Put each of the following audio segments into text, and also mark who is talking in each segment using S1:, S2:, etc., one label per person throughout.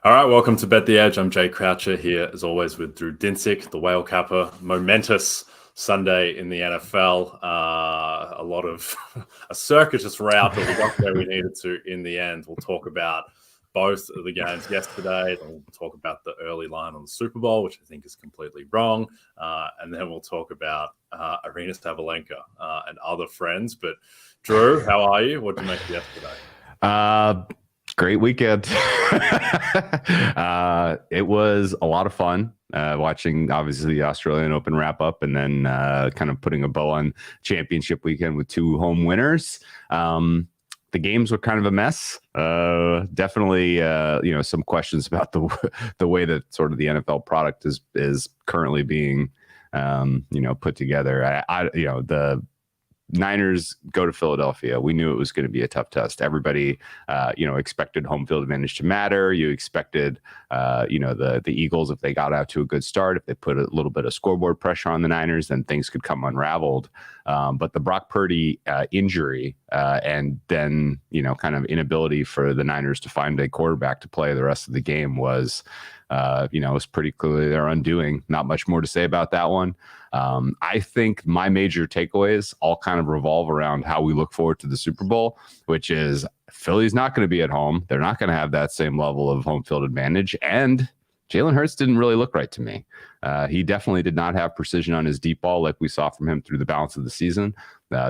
S1: All right, welcome to Bet the Edge. I'm Jay Croucher here, as always, with Drew Dinsick, the whale capper. Momentous Sunday in the NFL. A lot of a circuitous route, but we got where we needed to in the end. We'll talk about both of the games yesterday. We'll talk about the early line on the Super Bowl, which I think is completely wrong. And then we'll talk about Arena Sabalenka and other friends. But Drew, how are you? What did you make of yesterday?
S2: Great weekend. It was a lot of fun watching, obviously, the Australian Open wrap up and then kind of putting a bow on championship weekend with two home winners. The games were kind of a mess. Definitely, some questions about the way that sort of the NFL product is currently being, put together. The Niners go to Philadelphia. We knew it was going to be a tough test. Everybody, expected home field advantage to matter. You expected, the Eagles, if they got out to a good start, if they put a little bit of scoreboard pressure on the Niners, then things could come unraveled. But the Brock Purdy injury and then, kind of inability for the Niners to find a quarterback to play the rest of the game was pretty clearly their undoing. Not much more to say about that one. I think my major takeaways all kind of revolve around how we look forward to the Super Bowl, which is Philly's not going to be at home. They're not going to have that same level of home field advantage. And Jalen Hurts didn't really look right to me. He definitely did not have precision on his deep ball like we saw from him through the balance of the season.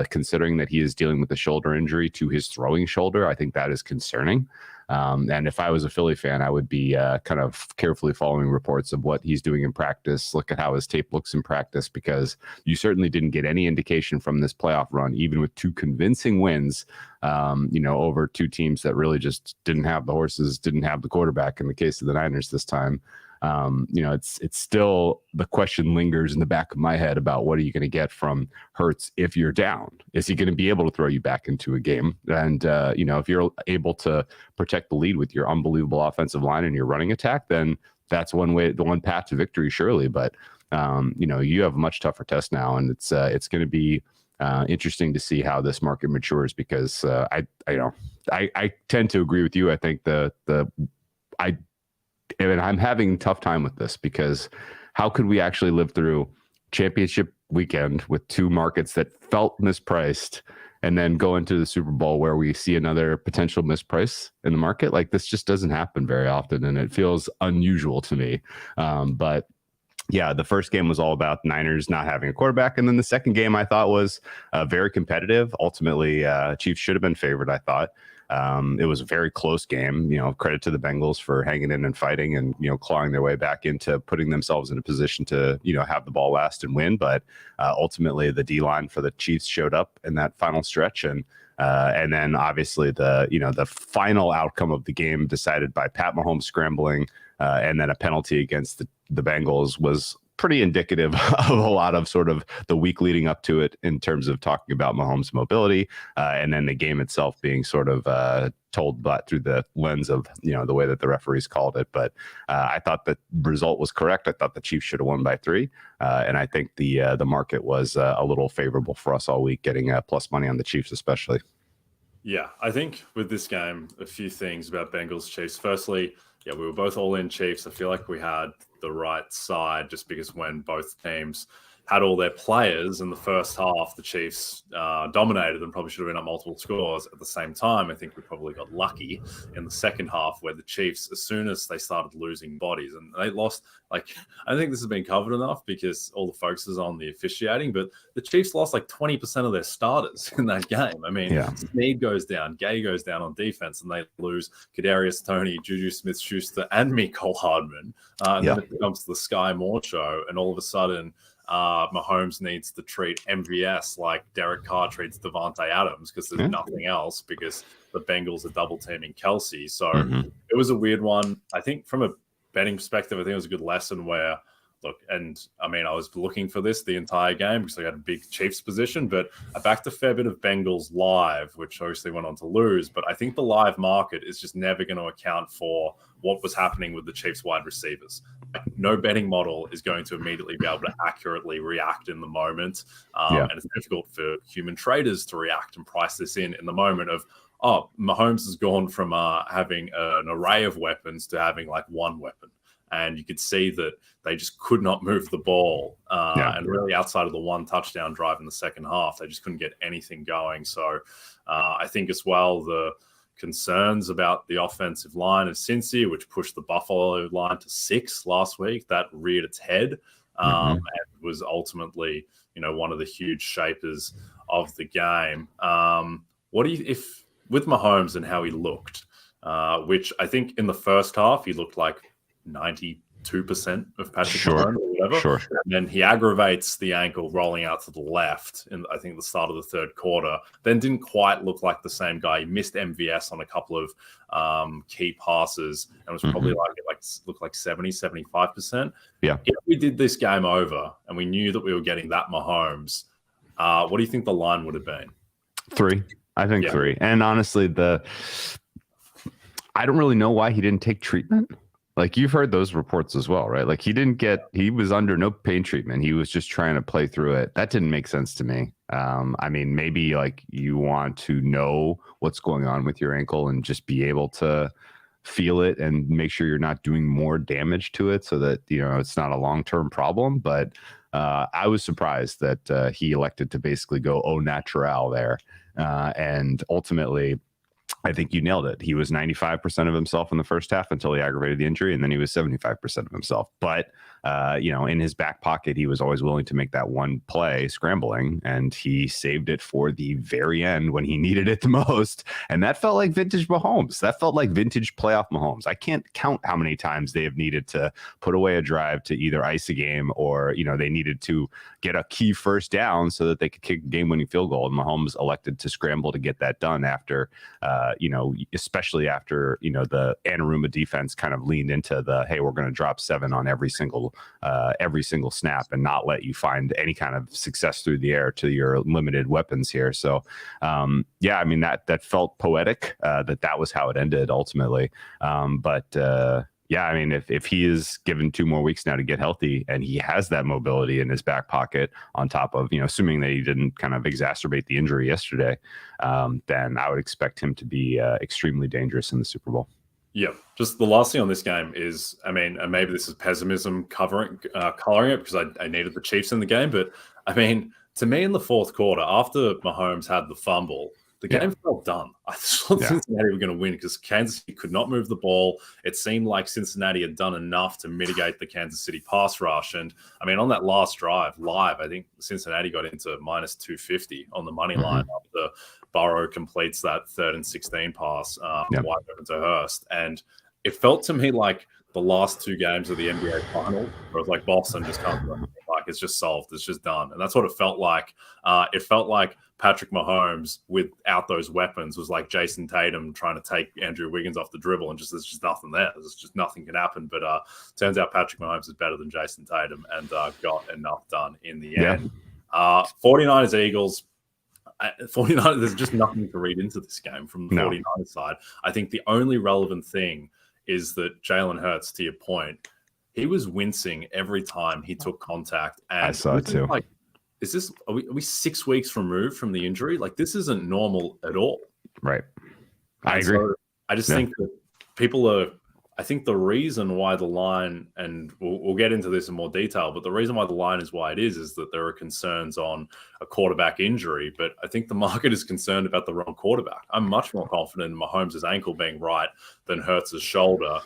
S2: Considering that he is dealing with a shoulder injury to his throwing shoulder, I think that is concerning. And if I was a Philly fan, I would be kind of carefully following reports of what he's doing in practice, look at how his tape looks in practice, because you certainly didn't get any indication from this playoff run, even with two convincing wins, over two teams that really just didn't have the horses, didn't have the quarterback in the case of the Niners this time. It's still, the question lingers in the back of my head about what are you going to get from Hurts if you're down? Is he going to be able to throw you back into a game? And, if you're able to protect the lead with your unbelievable offensive line and your running attack, then that's the one path to victory, surely. But, you have a much tougher test now, and it's going to be interesting to see how this market matures, because I tend to agree with you. I think and I'm having a tough time with this, because how could we actually live through championship weekend with two markets that felt mispriced and then go into the Super Bowl where we see another potential misprice in the market? Like, this just doesn't happen very often, and it feels unusual to me. But yeah, the first game was all about Niners not having a quarterback. And then the second game I thought was very competitive. Ultimately, Chiefs should have been favored, I thought. It was a very close game. Credit to the Bengals for hanging in and fighting and, clawing their way back into putting themselves in a position to, have the ball last and win. But ultimately, the D-line for the Chiefs showed up in that final stretch. And then obviously the final outcome of the game decided by Pat Mahomes scrambling and then a penalty against the Bengals was pretty indicative of a lot of sort of the week leading up to it in terms of talking about Mahomes' mobility, and then the game itself being sort of told but through the lens of the way that the referees called it. But I thought the result was correct. I thought the Chiefs should have won by 3, and I think the market was a little favorable for us all week, getting plus money on the Chiefs especially.
S1: Yeah, I think with this game, a few things about Bengals Chiefs. Firstly, yeah, we were both all in Chiefs. I feel like we had the right side, just because when both teams had all their players in the first half, the Chiefs dominated and probably should have been up multiple scores. At the same time, I think we probably got lucky in the second half, where the Chiefs, as soon as they started losing bodies, and they lost, I think this has been covered enough because all the focus is on the officiating, but the Chiefs lost 20% of their starters in that game. I mean, yeah. Snead goes down, Gay goes down on defense, and they lose Kadarius Toney, Juju Smith-Schuster, and Mecole Hardman. And then it becomes the Sky Moore show, and all of a sudden, Mahomes needs to treat MVS like Derek Carr treats Devontae Adams, because there's nothing else, because the Bengals are double teaming Kelsey. So it was a weird one. I think from a betting perspective, I think it was a good lesson where, look, and I mean, I was looking for this the entire game because I got a big Chiefs position, but I backed a fair bit of Bengals live, which obviously went on to lose. But I think the live market is just never going to account for what was happening with the Chiefs wide receivers. No betting model is going to immediately be able to accurately react in the moment. And it's difficult for human traders to react and price this in the moment of, oh, Mahomes has gone from having an array of weapons to having like one weapon. And you could see that they just could not move the ball. And really outside of the one touchdown drive in the second half, they just couldn't get anything going. So I think as well, the concerns about the offensive line of Cincy, which pushed the Buffalo line to 6 last week, that reared its head and was ultimately, one of the huge shapers of the game. What do you, if with Mahomes and how he looked, which I think in the first half, he looked like 92% of Patrick Mahomes or whatever.
S2: Sure.
S1: And then he aggravates the ankle rolling out to the left in, I think, the start of the third quarter. Then didn't quite look like the same guy. He missed MVS on a couple of key passes and was probably looked like 70, 75%.
S2: Yeah.
S1: If we did this game over and we knew that we were getting that Mahomes, what do you think the line would have been?
S2: 3. I think 3. And honestly, I don't really know why he didn't take treatment. Like, you've heard those reports as well, right? Like, he was under no pain treatment. He was just trying to play through it. That didn't make sense to me. I mean, maybe like you want to know what's going on with your ankle and just be able to feel it and make sure you're not doing more damage to it so that, it's not a long-term problem. But I was surprised that he elected to basically go au naturel there. And ultimately, I think you nailed it. He was 95% of himself in the first half until he aggravated the injury, and then he was 75% of himself. But, in his back pocket, he was always willing to make that one play scrambling, and he saved it for the very end when he needed it the most. And that felt like vintage Mahomes. That felt like vintage playoff Mahomes. I can't count how many times they have needed to put away a drive to either ice a game or, they needed to get a key first down so that they could kick a game-winning field goal. And Mahomes elected to scramble to get that done after, especially after, the Anaruma defense kind of leaned into the, hey, we're going to drop 7 on every single snap and not let you find any kind of success through the air to your limited weapons here. So, I mean, that felt poetic, that was how it ended ultimately. I mean, if he is given 2 more weeks now to get healthy and he has that mobility in his back pocket on top of, assuming that he didn't kind of exacerbate the injury yesterday, then I would expect him to be extremely dangerous in the Super Bowl.
S1: Yeah, just the last thing on this game is, I mean, and maybe this is pessimism coloring it because I needed the Chiefs in the game. But I mean, to me in the fourth quarter, after Mahomes had the fumble, the game felt done. I thought Cincinnati were going to win because Kansas City could not move the ball. It seemed like Cincinnati had done enough to mitigate the Kansas City pass rush. And I mean, on that last drive live, I think Cincinnati got into minus 250 on the money line after Burrow completes that 3rd and 16 pass wide open to Hurst. And it felt to me like the last 2 games of the NBA final, where it was like Boston just comes in, like it's just solved, it's just done. And that's what it felt like. It felt like Patrick Mahomes without those weapons was like Jason Tatum trying to take Andrew Wiggins off the dribble and there's just nothing there. There's just nothing can happen. But turns out Patrick Mahomes is better than Jason Tatum and got enough done in the end. 49ers Eagles. 49ers, there's just nothing to read into this game from the 49ers side. I think the only relevant thing is that Jalen Hurts, to your point, he was wincing every time he took contact. And
S2: I saw it too.
S1: Like, are we 6 weeks removed from the injury? Like, this isn't normal at all.
S2: Right. I agree.
S1: So I just think that people are, I think the reason why the line, and we'll get into this in more detail, but the reason why the line is why it is that there are concerns on a quarterback injury. But I think the market is concerned about the wrong quarterback. I'm much more confident in Mahomes' ankle being right than Hurts' shoulder.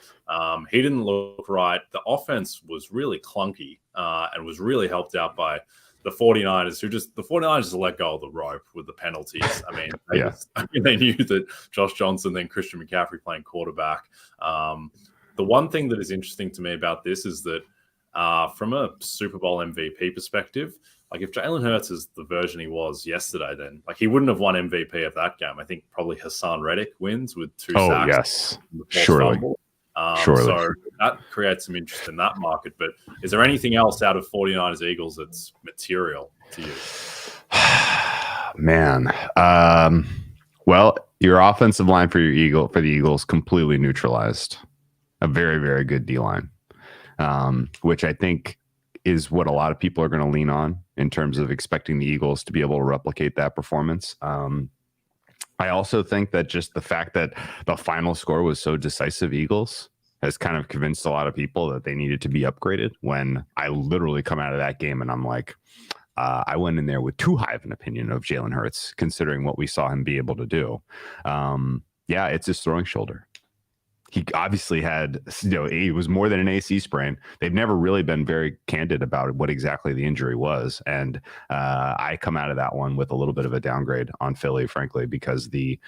S1: He didn't look right. The offense was really clunky and was really helped out by the 49ers, the 49ers just let go of the rope with the penalties. I mean, they knew that Josh Johnson, then Christian McCaffrey playing quarterback. The one thing that is interesting to me about this is that from a Super Bowl MVP perspective, like if Jalen Hurts is the version he was yesterday, then like he wouldn't have won MVP of that game. I think probably Hassan Reddick wins with 2 sacks.
S2: Oh, yes. Surely.
S1: So that creates some interest in that market. But is there anything else out of 49ers Eagles that's material to you?
S2: Man. Well, your offensive line for the Eagles completely neutralized. A very, very good D-line, which I think is what a lot of people are going to lean on in terms of expecting the Eagles to be able to replicate that performance. I also think that just the fact that the final score was so decisive, Eagles, has kind of convinced a lot of people that they needed to be upgraded, when I literally come out of that game and I'm like, I went in there with too high of an opinion of Jalen Hurts, considering what we saw him be able to do. Yeah, it's his throwing shoulder. He obviously had, it was more than an AC sprain. They've never really been very candid about what exactly the injury was. And I come out of that one with a little bit of a downgrade on Philly, frankly, because the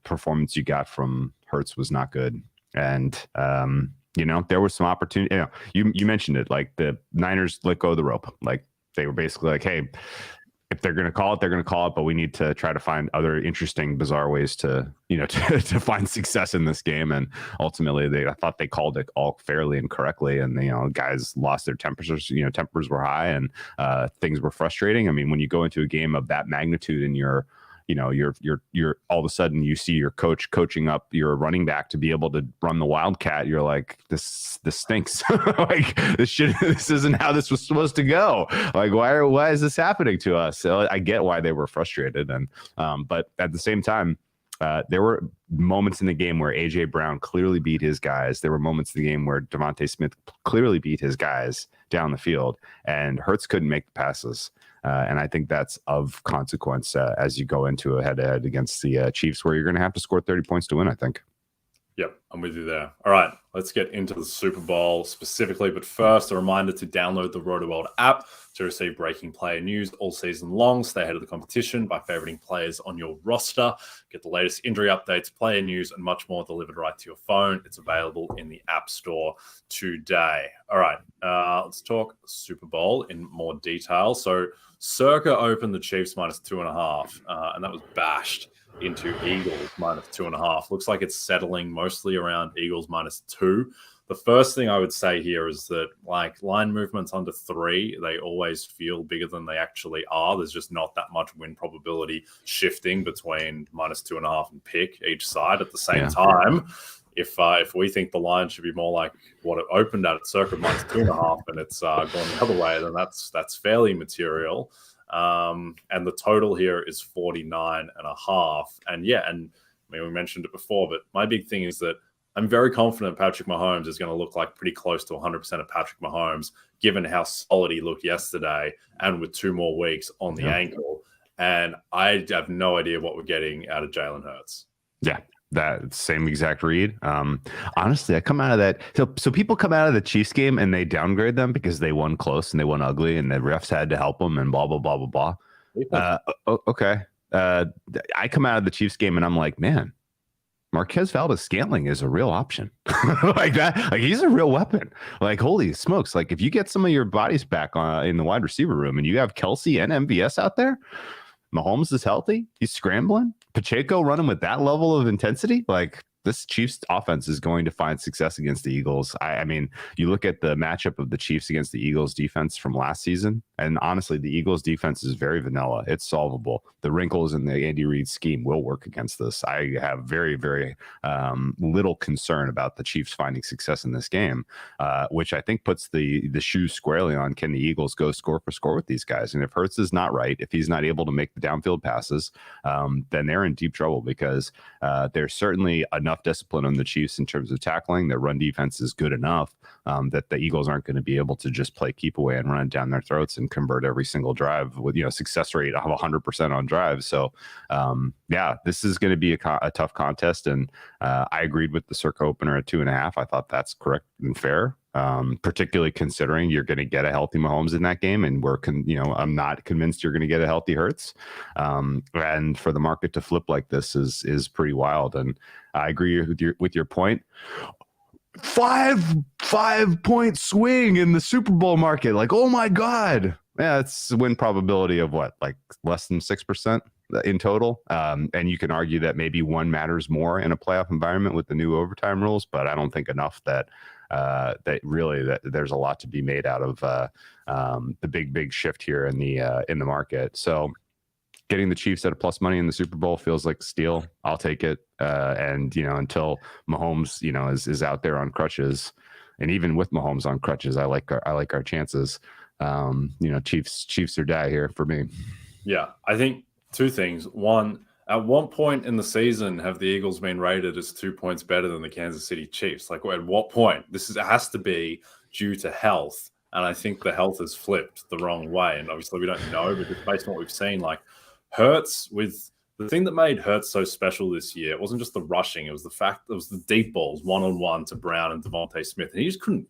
S2: performance you got from Hurts was not good. And, there was some opportunity. You mentioned it, like the Niners let go of the rope. Like they were basically like, hey, if they're going to call it, they're going to call it, but we need to try to find other interesting, bizarre ways to, to find success in this game. And ultimately I thought they called it all fairly and correctly. And, guys lost their tempers, tempers were high, and things were frustrating. I mean, when you go into a game of that magnitude and you're all of a sudden you see your coach coaching up your running back to be able to run the Wildcat. You're like, this stinks. Like this isn't how this was supposed to go. Like, why is this happening to us? So I get why they were frustrated. And, but at the same time, there were moments in the game where AJ Brown clearly beat his guys. There were moments in the game where Devontae Smith clearly beat his guys down the field, and Hurts couldn't make the passes. And I think that's of consequence as you go into a head-to-head against the Chiefs, where you're going to have to score 30 points to win, I think.
S1: Yep, I'm with you there. All right, let's get into the Super Bowl specifically. But first, a reminder to download the RotoWorld app to receive breaking player news all season long. Stay ahead of the competition by favoriting players on your roster. Get the latest injury updates, player news, and much more delivered right to your phone. It's available in the App Store today. All right, let's talk Super Bowl in more detail. So Circa opened the Chiefs -2.5, and that was bashed into Eagles -2.5. Looks like it's settling mostly around Eagles -2. The first thing I would say here is that, like, line movements under 3, they always feel bigger than they actually are. There's just not that much win probability shifting between -2.5 and pick each side at the same time. If we think the line should be more like what it opened at circa -2.5, and it's gone the other way, then that's fairly material. And the total here is 49.5. And I mean, we mentioned it before, but my big thing is that I'm very confident Patrick Mahomes is going to look like pretty close to 100% of Patrick Mahomes, given how solid he looked yesterday and with 2 more weeks on the ankle. And I have no idea what we're getting out of Jalen Hurts.
S2: Yeah. That same exact read. Honestly, I come out of that. So people come out of the Chiefs game and they downgrade them because they won close and they won ugly and the refs had to help them and blah, blah, blah, blah, blah. Okay. I come out of the Chiefs game and I'm like, man, Marquez Valdez-Scantling is a real option. Like that. Like, he's a real weapon. Like, holy smokes. Like, if you get some of your bodies back in the wide receiver room and you have Kelsey and MVS out there, Mahomes is healthy. He's scrambling. Pacheco running with that level of intensity. Like, this Chiefs offense is going to find success against the Eagles. I mean, you look at the matchup of the Chiefs against the Eagles defense from last season, and honestly, the Eagles defense is very vanilla. It's solvable. The wrinkles in the Andy Reid scheme will work against this. I have very, very little concern about the Chiefs finding success in this game, which I think puts the shoes squarely on, can the Eagles go score for score with these guys? And if Hurts is not right, if he's not able to make the downfield passes, then they're in deep trouble, because there's certainly enough discipline on the Chiefs in terms of tackling. Their run defense is good enough that the Eagles aren't going to be able to just play keep away and run it down their throats and convert every single drive with, success rate of 100% on drives. So this is going to be a tough contest. And I agreed with the Circa opener at 2.5. I thought that's correct and fair. Particularly considering you're going to get a healthy Mahomes in that game, and I'm not convinced you're going to get a healthy Hurts. And for the market to flip like this is pretty wild. And I agree with your point. 5-point swing in the Super Bowl market. Like, oh my God. Yeah, it's a win probability of what, like less than 6% in total. And you can argue that maybe one matters more in a playoff environment with the new overtime rules, but I don't think enough that there's a lot to be made out of the big shift here in the market. So getting the Chiefs at a plus money in the Super Bowl feels like a steal. I'll take it. And until Mahomes is out there on crutches, and even with Mahomes on crutches, I like our chances. Chiefs or die here for me.
S1: Yeah, I think 2 things. One, At one point in the season have the Eagles been rated as 2 points better than the Kansas City Chiefs? Like, at what point? It has to be due to health. And I think the health has flipped the wrong way. And obviously we don't know, but just based on what we've seen, like Hurts, with the thing that made Hurts so special this year, it wasn't just the rushing, it was the fact that it was the deep balls one-on-one to Brown and Devontae Smith. And he just couldn't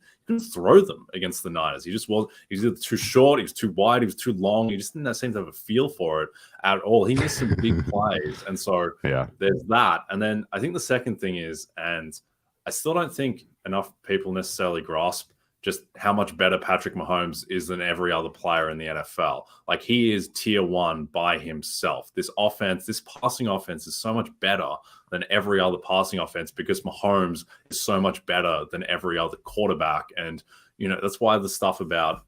S1: throw them against the Niners. He was either too short, he was too wide, he was too long. He just didn't seem to have a feel for it at all. He missed some big plays. And so there's that. And then I think the second thing is, and I still don't think enough people necessarily grasp just how much better Patrick Mahomes is than every other player in the NFL. Like, he is tier one by himself. This offense, this passing offense is so much better than every other passing offense because Mahomes is so much better than every other quarterback. And, that's why the stuff about,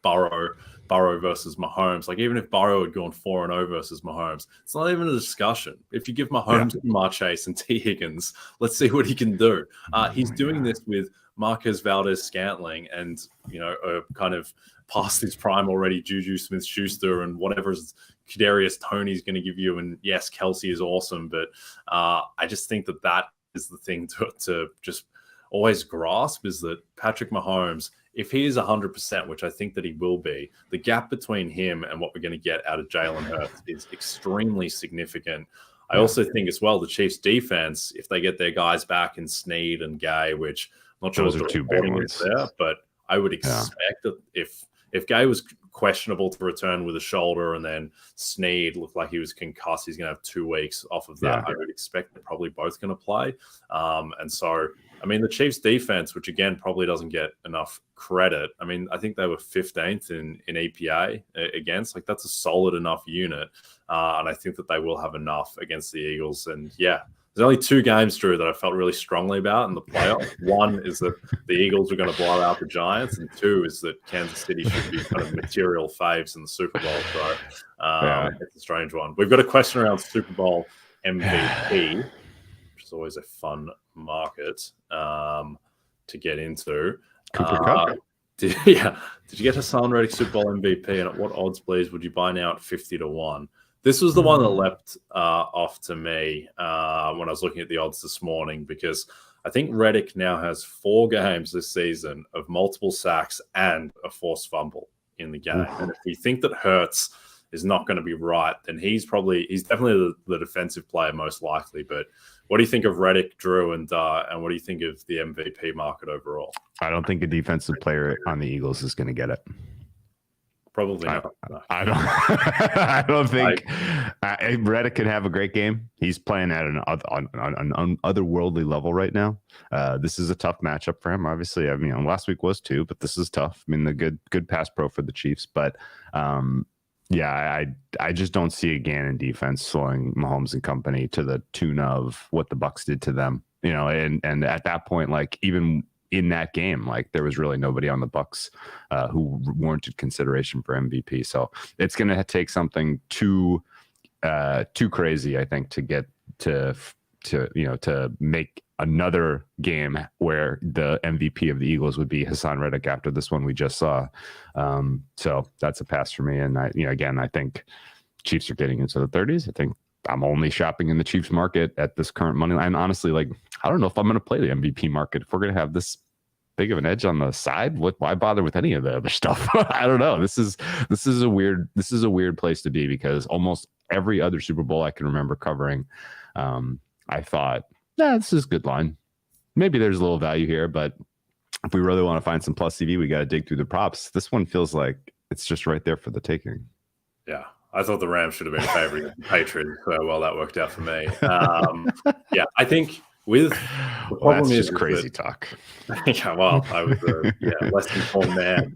S1: Burrow versus Mahomes, like even if Burrow had gone 4-0 versus Mahomes, it's not even a discussion. If you give Mahomes Jamar Chase and T. Higgins, let's see what he can do. He's doing this with Marquez Valdez-Scantling and, kind of past his prime already, Juju Smith-Schuster and whatever Kadarius Toney's going to give you. And yes, Kelsey is awesome, but I just think that is the thing to just always grasp, is that Patrick Mahomes, if he is 100%, which I think that he will be, the gap between him and what we're going to get out of Jalen Hurts is extremely significant. I also think as well, the Chiefs defense, if they get their guys back in Snead and Gay, which I'm not sure
S2: those are two big ones
S1: there, but I would expect that if Gay was questionable to return with a shoulder and then Snead looked like he was concussed, he's going to have 2 weeks off of that. I would expect they're probably both going to play. And so, I mean, the Chiefs defense, which again probably doesn't get enough credit. I mean, I think they were 15th in EPA against. Like, that's a solid enough unit. And I think that they will have enough against the Eagles. And there's only 2 games, Drew, that I felt really strongly about in the playoffs. One is that the Eagles are going to blow out the Giants, and 2 is that Kansas City should be kind of material faves in the Super Bowl. So it's a strange one. We've got a question around Super Bowl MVP, which is always a fun market to get into.
S2: Cooper Kupp.
S1: Did you get Hassan Reddick Super Bowl MVP, and at what odds, please, would you buy now at 50-1? This was the one that leapt off to me when I was looking at the odds this morning, because I think Reddick now has 4 games this season of multiple sacks and a forced fumble in the game. And if we think that Hurts is not going to be right, then he's definitely the defensive player most likely. But what do you think of Reddick, Drew, and what do you think of the MVP market overall?
S2: I don't think a defensive player on the Eagles is going to get it.
S1: Probably not.
S2: I don't. I don't think Reddick could have a great game. He's playing at an otherworldly level right now. This is a tough matchup for him. Obviously, I mean, last week was too, but this is tough. I mean, the good pass pro for the Chiefs, but I just don't see a Gannon defense slowing Mahomes and company to the tune of what the Bucs did to them. And at that point, like, even in that game, like, there was really nobody on the Bucs who warranted consideration for MVP. So it's going to take something too crazy, I think, to get to make another game where the MVP of the Eagles would be Hassan Reddick after this one we just saw. So that's a pass for me. And I think Chiefs are getting into the 30s. I think I'm only shopping in the Chiefs market at this current money line. Honestly, like, I don't know if I'm going to play the MVP market. If we're going to have this big of an edge on the side, why bother with any of the other stuff? I don't know. This is a weird place to be, because almost every other Super Bowl I can remember covering, I thought, this is a good line. Maybe there's a little value here, but if we really want to find some plus CV, we got to dig through the props. This one feels like it's just right there for the taking.
S1: Yeah. I thought the Rams should have been favored against the Patriots. So well, that worked out for me. I think with the problem
S2: that's just crazy talk.
S1: Yeah, well, I was a less informed man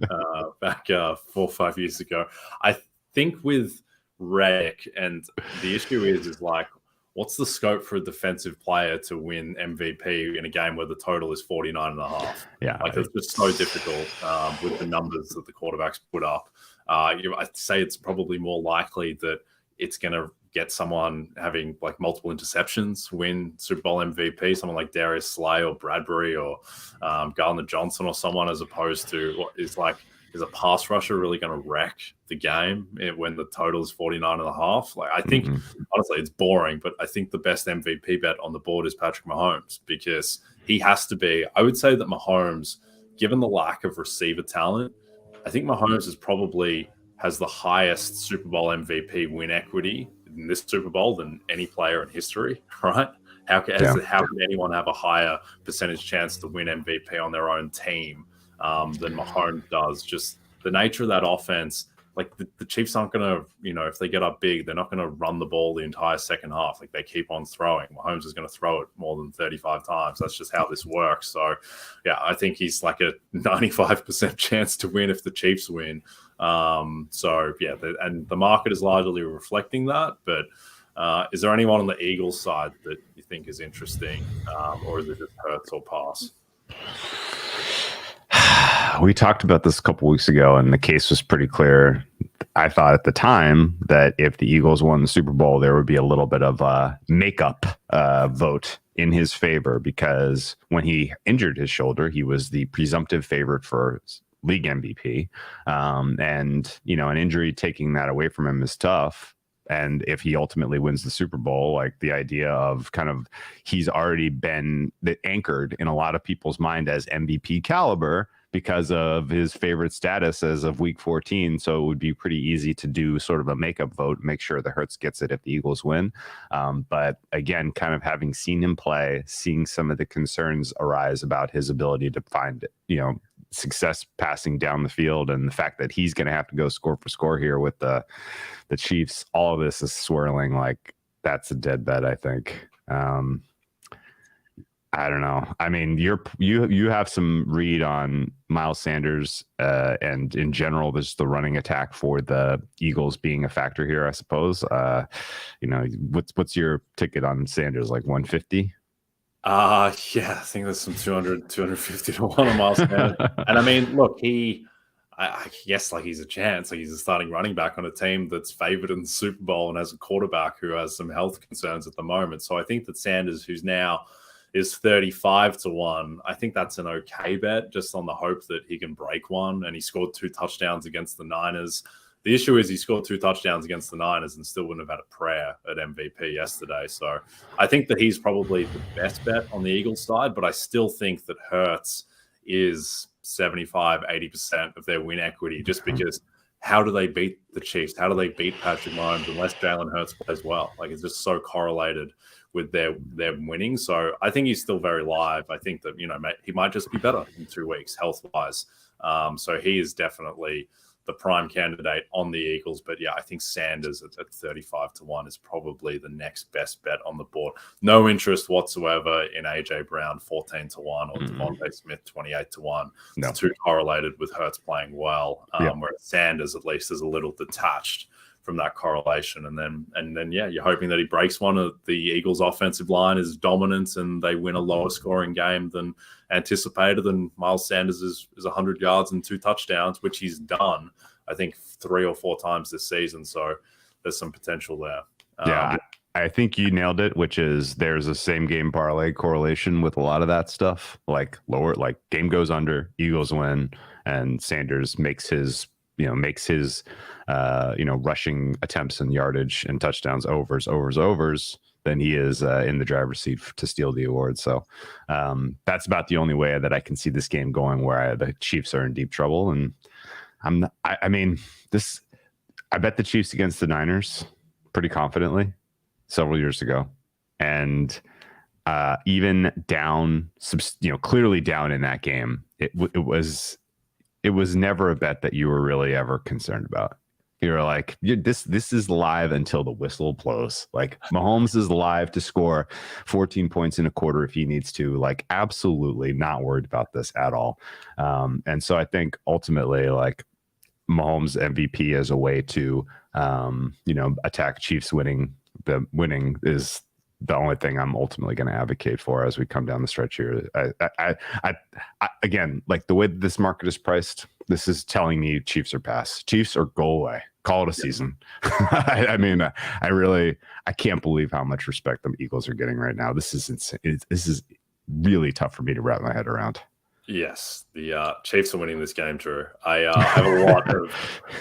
S1: back 4 or 5 years ago. I think with Reddick, and the issue is like, what's the scope for a defensive player to win MVP in a game where the total is 49.5?
S2: Yeah,
S1: like, it's just so difficult with the numbers that the quarterbacks put up. I'd say it's probably more likely that it's going to get someone having like multiple interceptions win Super Bowl MVP, someone like Darius Slay or Bradbury or Gardner Johnson or someone, as opposed to what is like is a pass rusher really going to wreck the game when the total is 49.5? Like, I think, honestly, it's boring, but I think the best MVP bet on the board is Patrick Mahomes, because he has to be. I would say that Mahomes, given the lack of receiver talent, I think Mahomes has the highest Super Bowl MVP win equity in this Super Bowl than any player in history, right? How can anyone have a higher percentage chance to win MVP on their own team than Mahomes does? Just the nature of that offense. Like, the Chiefs aren't going to, if they get up big, they're not going to run the ball the entire second half. Like, they keep on throwing. Mahomes is going to throw it more than 35 times. That's just how this works. So, yeah, I think he's like a 95% chance to win if the Chiefs win. So, yeah, and the market is largely reflecting that. But is there anyone on the Eagles side that you think is interesting, or is it just Hurts or pass?
S2: We talked about this a couple weeks ago, and the case was pretty clear. I thought at the time that if the Eagles won the Super Bowl, there would be a little bit of a makeup vote in his favor, because when he injured his shoulder, he was the presumptive favorite for league MVP. And, an injury taking that away from him is tough. And if he ultimately wins the Super Bowl, like, the idea of he's already been anchored in a lot of people's mind as MVP caliber because of his favorite status as of week 14. So it would be pretty easy to do sort of a makeup vote, make sure the Hurts gets it if the Eagles win. But again, kind of having seen him play, seeing some of the concerns arise about his ability to find, success passing down the field, and the fact that he's going to have to go score for score here with the Chiefs, all of this is swirling like that's a dead bet, I think. I don't know. I mean, you have some read on Miles Sanders and in general, there's the running attack for the Eagles being a factor here, I suppose. What's your ticket on Sanders? Like 150?
S1: Yeah, I think there's some 250 to 1 on Miles Sanders. And I mean, look, I guess like he's a chance. Like, he's a starting running back on a team that's favored in the Super Bowl and has a quarterback who has some health concerns at the moment. So I think that Sanders, who's now is 35 to 1. I think that's an okay bet, just on the hope that he can break one. And he scored 2 touchdowns against the Niners. The issue is he scored 2 touchdowns against the Niners and still wouldn't have had a prayer at MVP yesterday. So I think that he's probably the best bet on the Eagles side, but I still think that Hurts is 75, 80% of their win equity, just because how do they beat the Chiefs? How do they beat Patrick Mahomes unless Jalen Hurts plays well? Like, it's just so correlated with their winning. So I think he's still very live. I think that, he might just be better in 2 weeks health-wise. So he is definitely the prime candidate on the Eagles. But yeah, I think Sanders at 35 to 1 is probably the next best bet on the board. No interest whatsoever in AJ Brown 14 to 1 or Devontae Smith 28 to 1. No. It's too correlated with Hurts playing well. Whereas Sanders at least is a little detached from that correlation. And then you're hoping that he breaks one of the Eagles offensive line is dominant and they win a lower scoring game than anticipated. And Miles Sanders is 100 yards and 2 touchdowns, which he's done, I think, 3 or 4 times this season. So there's some potential there.
S2: I think you nailed it, which is there's a same game parlay correlation with a lot of that stuff, like game goes under, Eagles win, and Sanders makes his rushing attempts and yardage and touchdowns overs, then he is in the driver's seat to steal the award. So that's about the only way that I can see this game going, where the Chiefs are in deep trouble. And I bet the Chiefs against the Niners pretty confidently several years ago. And even down, clearly down in that game, it was never a bet that you were really ever concerned about. You're like, this is live until the whistle blows. Like, Mahomes is live to score 14 points in a quarter if he needs to. Like, absolutely not worried about this at all. And so I think ultimately, like, Mahomes MVP as a way to, attack Chiefs winning. The winning is the only thing I'm ultimately going to advocate for as we come down the stretch here. I again, like, the way that this market is priced, this is telling me Chiefs are pass. Chiefs or go away. Call it a season. I mean, I can't believe how much respect the Eagles are getting right now. This is insane. This is really tough for me to wrap my head around.
S1: Yes, the Chiefs are winning this game, Drew. I have a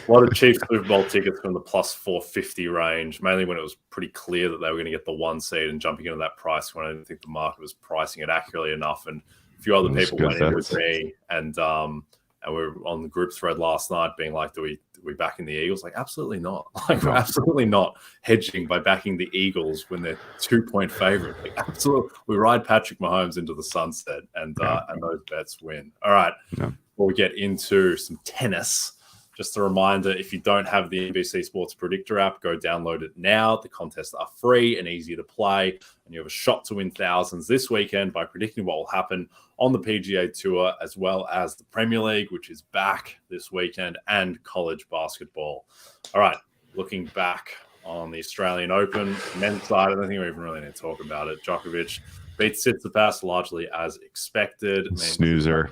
S1: lot of Chiefs Super Bowl tickets from the plus 450 range, mainly when it was pretty clear that they were going to get the 1 seed and jumping into that price when I didn't think the market was pricing it accurately enough. And a few other people went in with me, and we were on the group thread last night being like, do we backing the Eagles? Like, absolutely not. Like, we're absolutely not hedging by backing the Eagles when they're 2-point favorite. Like, absolutely. We ride Patrick Mahomes into the sunset, and those bets win. All right. Yeah. Before we get into some tennis, just a reminder, if you don't have the NBC Sports Predictor app, go download it now. The contests are free and easy to play, and you have a shot to win thousands this weekend by predicting what will happen on the PGA Tour, as well as the Premier League, which is back this weekend, and college basketball. All right, looking back on the Australian Open, men's side, I don't think we even really need to talk about it. Djokovic beats Tsitsipas largely as expected.
S2: Snoozer.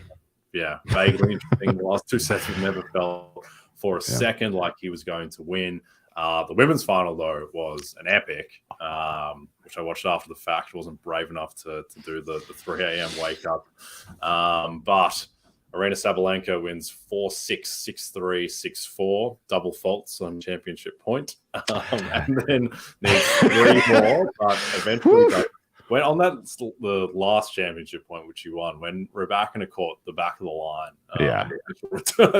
S1: Yeah, vaguely interesting. The last 2 sets have never felt for a second like he was going to win. The women's final, though, was an epic, which I watched after the fact. Wasn't brave enough to do the 3 a.m. wake up. But Aryna Sabalenka wins 4-6, 6-3, 6-4, double faults on championship point. And then needs 3 more, but eventually went on the last championship point, which you won, when Rybakina caught the back of the line. I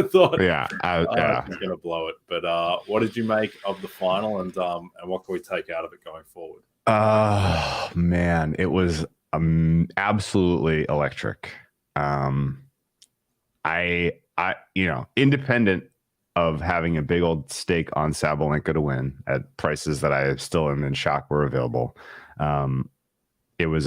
S1: thought I was going to blow it. But what did you make of the final, and what can we take out of it going forward?
S2: Man, it was absolutely electric. I independent of having a big old stake on Sabalenka to win at prices that I still am in shock were available. It was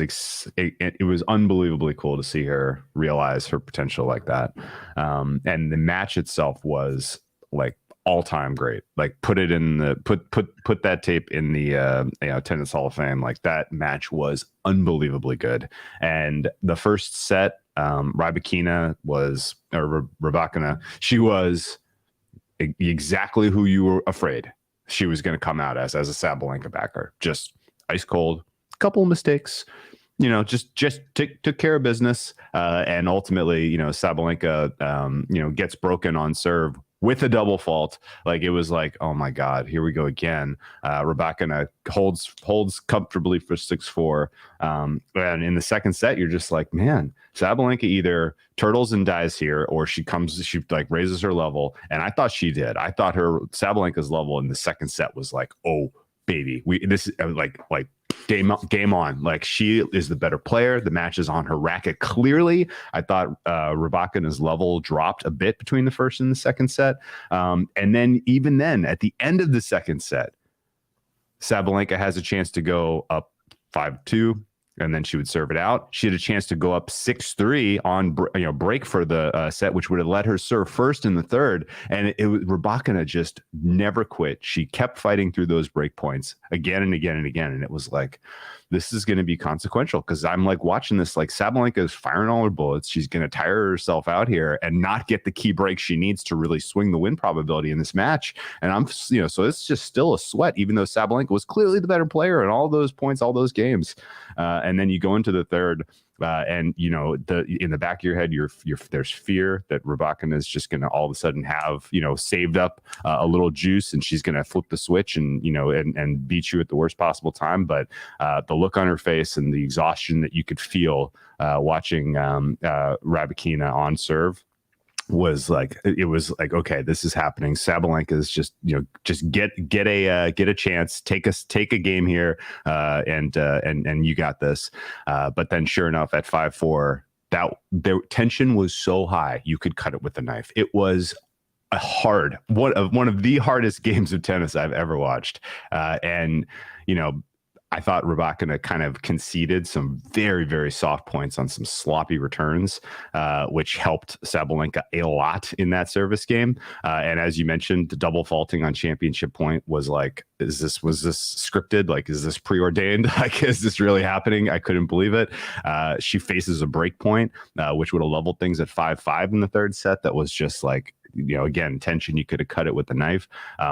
S2: unbelievably cool to see her realize her potential like that. And the match itself was like all-time great. Like put that tape in the Tennis Hall of Fame. Like, that match was unbelievably good. And the first set, Rybakina, she was exactly who you were afraid she was going to come out as a Sabalenka backer. Just ice cold. Couple of mistakes, just took care of business, and ultimately, Sabalenka, gets broken on serve with a double fault. Like, it was like, oh my God, here we go again. Rybakina holds comfortably for 6-4, and in the second set, you're just like, man, Sabalenka either turtles and dies here, or she raises her level, and I thought she did. I thought Sabalenka's level in the second set was like, oh baby, this is like game on. Like, she is the better player. The match is on her racket. Clearly, I thought Rybakina's level dropped a bit between the first and the second set. And then even then, at the end of the second set, Sabalenka has a chance to go up 5-2. And then she would serve it out. She had a chance to go up 6-3 on break for the set, which would have let her serve first in the third. And Rybakina just never quit. She kept fighting through those break points again and again and again. And it was like, this is going to be consequential, because I'm like watching this, like, Sabalenka is firing all her bullets. She's going to tire herself out here and not get the key break she needs to really swing the win probability in this match. And so it's just still a sweat, even though Sabalenka was clearly the better player in all those points, all those games. And then you go into the third, and in the back of your head, there's fear that Rybakina is just going to all of a sudden have saved up a little juice, and she's going to flip the switch and and beat you at the worst possible time. But the look on her face and the exhaustion that you could feel watching Rybakina on serve was like, okay, this is happening. Sabalenka is just get a chance, take a game here, and you got this. But then sure enough, at 5-4, the tension was so high you could cut it with a knife. It was one of the hardest games of tennis I've ever watched. And I thought Rybakina kind of conceded some very, very soft points on some sloppy returns, which helped Sabalenka a lot in that service game. And as you mentioned, the double faulting on championship point was like, was this scripted? Like, is this preordained? Like, is this really happening? I couldn't believe it. She faces a break point, which would have leveled things at 5-5 in the third set. That was just like, again, tension, you could have cut it with a knife,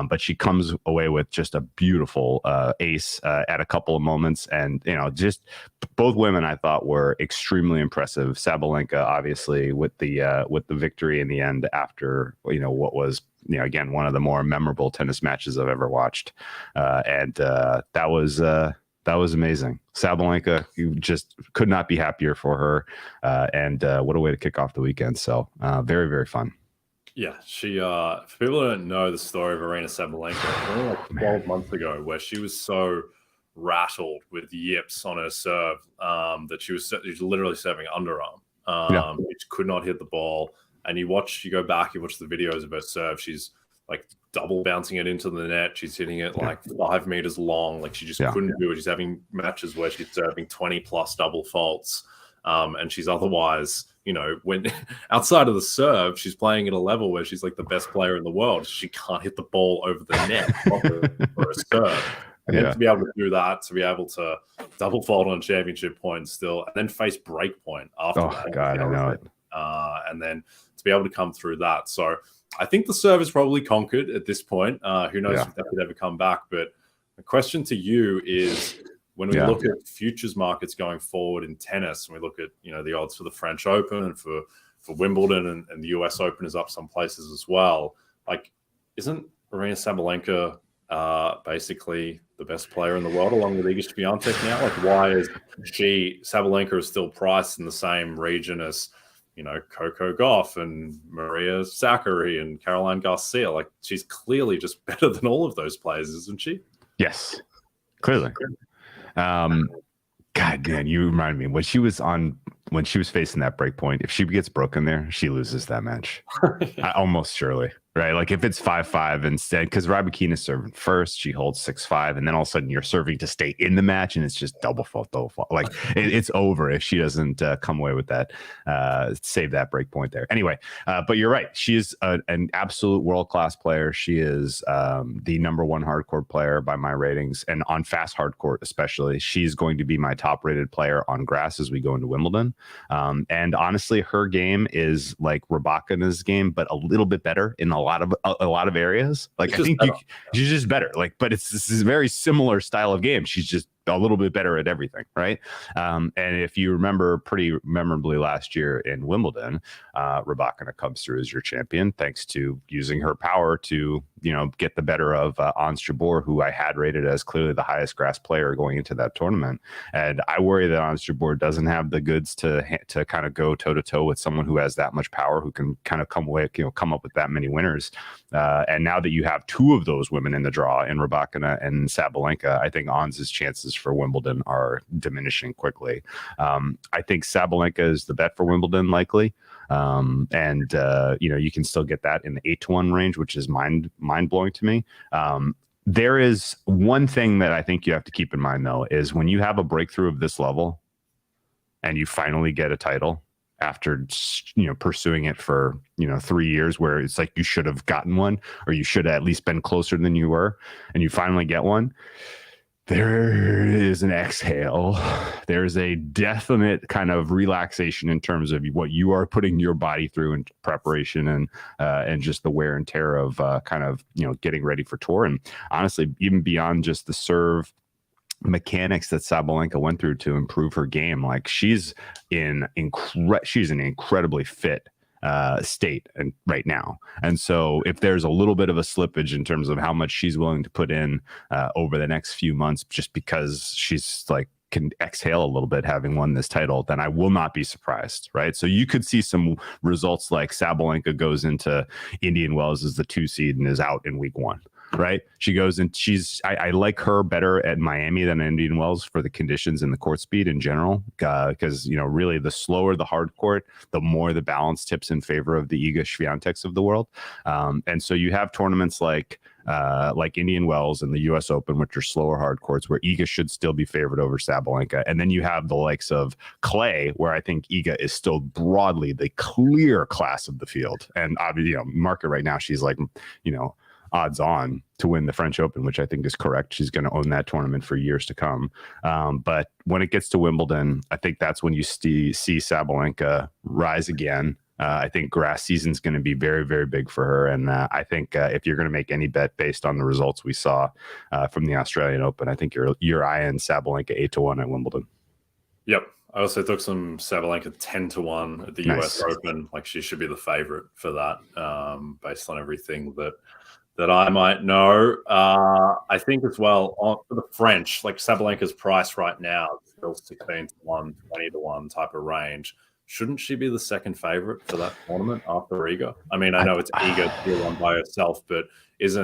S2: but she comes away with just a beautiful ace at a couple of moments. And, just both women I thought were extremely impressive. Sabalenka, obviously, with the victory in the end after, what was, again, one of the more memorable tennis matches I've ever watched. And that was amazing. Sabalenka, you just could not be happier for her. And what a way to kick off the weekend. So very, very fun.
S1: Yeah, she for people who don't know the story of Arena Sabalenka, only like 12 months ago, where she was so rattled with yips on her serve that she was literally serving underarm. She could not hit the ball. And you go back, you watch the videos of her serve. She's like double bouncing it into the net. She's hitting it like 5 meters long. Like she just couldn't do it. She's having matches where she's serving 20 plus double faults. And she's otherwise, when outside of the serve, she's playing at a level where she's like the best player in the world. She can't hit the ball over the net for a serve. And then to be able to do that, to be able to double fault on championship points still, and then face break point after that.
S2: God, I know it.
S1: And then to be able to come through that. So I think the serve is probably conquered at this point. Who knows if that could ever come back. But the question to you is, when we look at futures markets going forward in tennis, and we look at, the odds for the French Open and for Wimbledon and the US Open is up some places as well. Like, isn't Arina Sabalenka basically the best player in the world along with Iga Swiatek now? Like, why is Sabalenka is still priced in the same region as, Coco Gauff and Maria Sakkari and Caroline Garcia? Like, she's clearly just better than all of those players, isn't she?
S2: Yes, clearly. God, man, you remind me when she was facing that break point. If she gets broken there, she loses that match. Almost surely, right? Like if it's 5-5 instead, because Rybakina is serving first, she holds 6-5, and then all of a sudden you're serving to stay in the match, and it's just double fault. Like it's over if she doesn't come away with that, save that break point there. Anyway, but you're right. She is an absolute world-class player. She is the number one hardcourt player by my ratings, and on fast hardcourt especially. She's going to be my top-rated player on grass as we go into Wimbledon. And honestly, her game is like Rybakina's game, but a little bit better in a lot of areas. Like, I think she's just better. Like, but this is a very similar style of game. She's just a little bit better at everything, right? And if you remember pretty memorably last year in Wimbledon, Rybakina comes through as your champion thanks to using her power to, get the better of Ons Jabeur, who I had rated as clearly the highest grass player going into that tournament. And I worry that Ons Jabeur doesn't have the goods to kind of go toe to toe with someone who has that much power, who can kind of come up with that many winners. And now that you have two of those women in the draw, in Rybakina and Sabalenka, I think Ons's chances for Wimbledon are diminishing quickly. I think Sabalenka is the bet for Wimbledon, likely. And you can still get that in the 8-1 range, which is mind blowing to me. There is one thing that I think you have to keep in mind, though, is when you have a breakthrough of this level and you finally get a title after, pursuing it for, 3 years, where it's like you should have gotten one, or you should have at least been closer than you were, and you finally get one. There is an exhale. There's a definite kind of relaxation in terms of what you are putting your body through in preparation and just the wear and tear of getting ready for tour. And honestly, even beyond just the serve mechanics that Sabalenka went through to improve her game, like she's an incredibly fit state and right now. And so if there's a little bit of a slippage in terms of how much she's willing to put in over the next few months, just because she's like can exhale a little bit having won this title, then I will not be surprised, right? So you could see some results like Sabalenka goes into Indian Wells as the 2 seed and is out in week 1. Right. She goes and I like her better at Miami than Indian Wells for the conditions and the court speed in general, because, really the slower the hard court, the more the balance tips in favor of the Iga Swiateks of the world. And so you have tournaments like Indian Wells and the US Open, which are slower hard courts, where Iga should still be favored over Sabalenka. And then you have the likes of clay, where I think Iga is still broadly the clear class of the field. And obviously, market right now, she's like, odds on to win the French Open, which I think is correct. She's going to own that tournament for years to come. But when it gets to Wimbledon, I think that's when you see Sabalenka rise again I think grass season's going to be very, very big for her. And I think if you're going to make any bet based on the results we saw from the Australian Open, I think you're eyeing Sabalenka 8-1 at Wimbledon.
S1: Yep. I also took some Sabalenka 10-1 at the US Open. Like, she should be the favorite for that, based on everything that I might know. I think as well for the French, like Sabalenka's price right now is still 16-1, 20-1 type of range. Shouldn't she be the second favorite for that tournament after Iga? I mean, I know it's Iga tier one by herself, but it's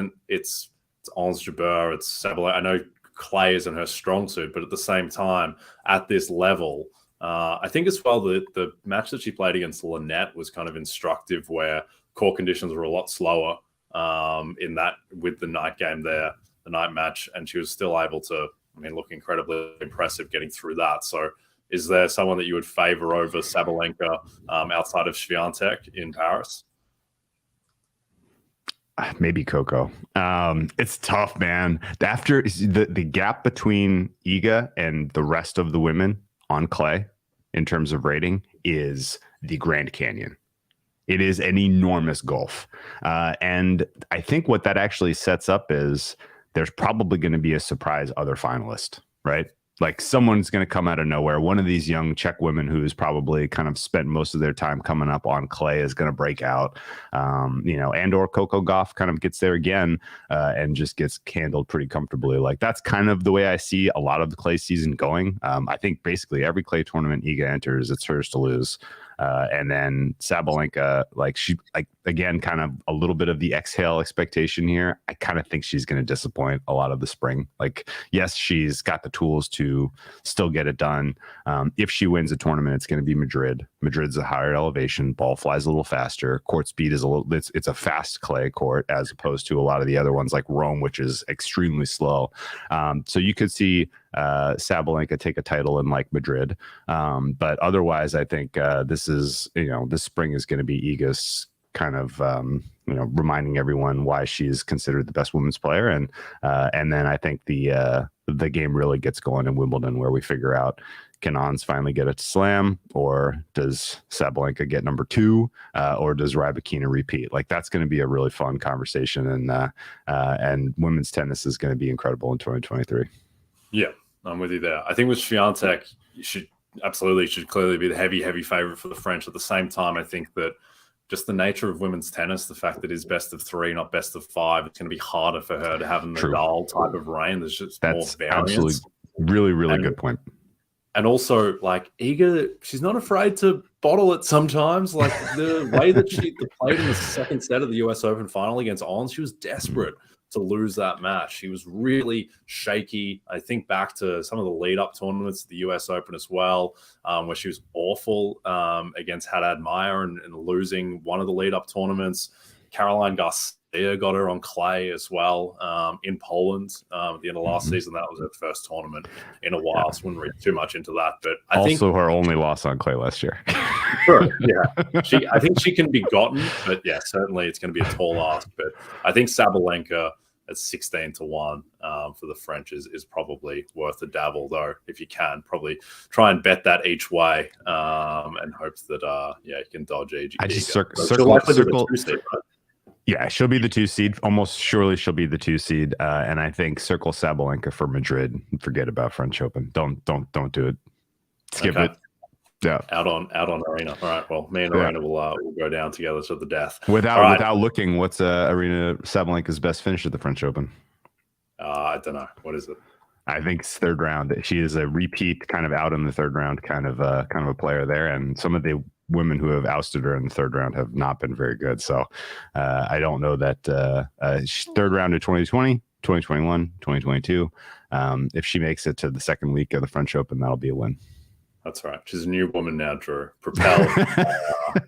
S1: Ons Jabeur, it's Sabalenka. I know clay isn't her strong suit, but at the same time, at this level, I think as well the match that she played against Lynette was kind of instructive, where court conditions were a lot slower in that with the night game there, the night match, and she was still able to, look incredibly impressive getting through that. So is there someone that you would favor over Sabalenka outside of Swiatek in Paris?
S2: Maybe Coco. It's tough, man. After the gap between Iga and the rest of the women on clay in terms of rating is the Grand Canyon. It is an enormous gulf. And I think what that actually sets up is there's probably going to be a surprise other finalist, right? Like someone's going to come out of nowhere. One of these young Czech women who's probably kind of spent most of their time coming up on clay is going to break out, and or Coco Gauff kind of gets there again and just gets handled pretty comfortably. Like that's kind of the way I see a lot of the clay season going. I think basically every clay tournament Iga enters, it's hers to lose. And then Sabalenka, again, kind of a little bit of the exhale expectation here. I kind of think she's going to disappoint a lot of the spring. Like, yes, she's got the tools to still get it done. If she wins a tournament, it's going to be Madrid. Madrid's a higher elevation. Ball flies a little faster. Court speed is it's a fast clay court as opposed to a lot of the other ones like Rome, which is extremely slow. So you could see Sabalenka take a title in like Madrid. But otherwise, I think this spring is going to be Iga's kind of, reminding everyone why she's considered the best women's player. And then I think the game really gets going in Wimbledon, where we figure out, can Ons finally get a slam, or does Sabalenka get number 2, or does Rybakina repeat? Like, that's going to be a really fun conversation. And women's tennis is going to be incredible in 2023. Yeah,
S1: I'm with you there. I think with Swiatek, should clearly be the heavy favorite for the French. At the same time, I think that just the nature of women's tennis, the fact that it's best of 3, not best of 5, it's going to be harder for her to have a Nadal type of reign. There's just more variance. Absolutely,
S2: really good point.
S1: And also, like, Iga, she's not afraid to bottle it sometimes. Like, the way that she played in the second set of the US Open final against Ons, she was desperate to lose that match. She was really shaky. I think back to some of the lead-up tournaments, the US Open as well, where she was awful against Haddad Maia and losing one of the lead-up tournaments. Caroline Garcia got her on clay as well in Poland at the end of last season. That was her first tournament in a while. Yeah. So wouldn't read too much into that. But I think
S2: her only loss on clay last year.
S1: Sure, yeah. I think she can be gotten, but yeah, certainly it's going to be a tall ask. But I think Sabalenka at 16-1 for the French is probably worth a dabble, though. If you can, probably try and bet that each way and hope that you can dodge Iga.
S2: I just circle. Yeah, she'll be the 2 seed. Almost surely she'll be the 2 seed. And I think circle Sabalenka for Madrid. Forget about French Open. Don't do it. Skip it. Yeah.
S1: Out on Arena. All right. Well, me and Arena will go down together to the death.
S2: Without looking, what's Arena Sabalenka's best finish at the French Open?
S1: I don't know. What is it?
S2: I think it's third round. She is a repeat, kind of out in the third round, kind of a player there. And some of the women who have ousted her in the third round have not been very good. So I don't know that third round of 2020, 2021, 2022. If she makes it to the second week of the French Open, that'll be a win.
S1: That's right. She's a new woman now, Drew. Propelled,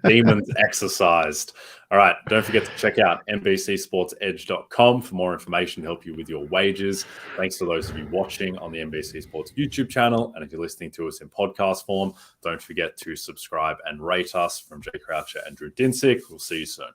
S1: demons exercised. All right. Don't forget to check out NBCSportsEdge.com for more information to help you with your wagers. Thanks to those of you watching on the NBC Sports YouTube channel. And if you're listening to us in podcast form, don't forget to subscribe and rate us. From Jay Croucher and Drew Dinsick. We'll see you soon.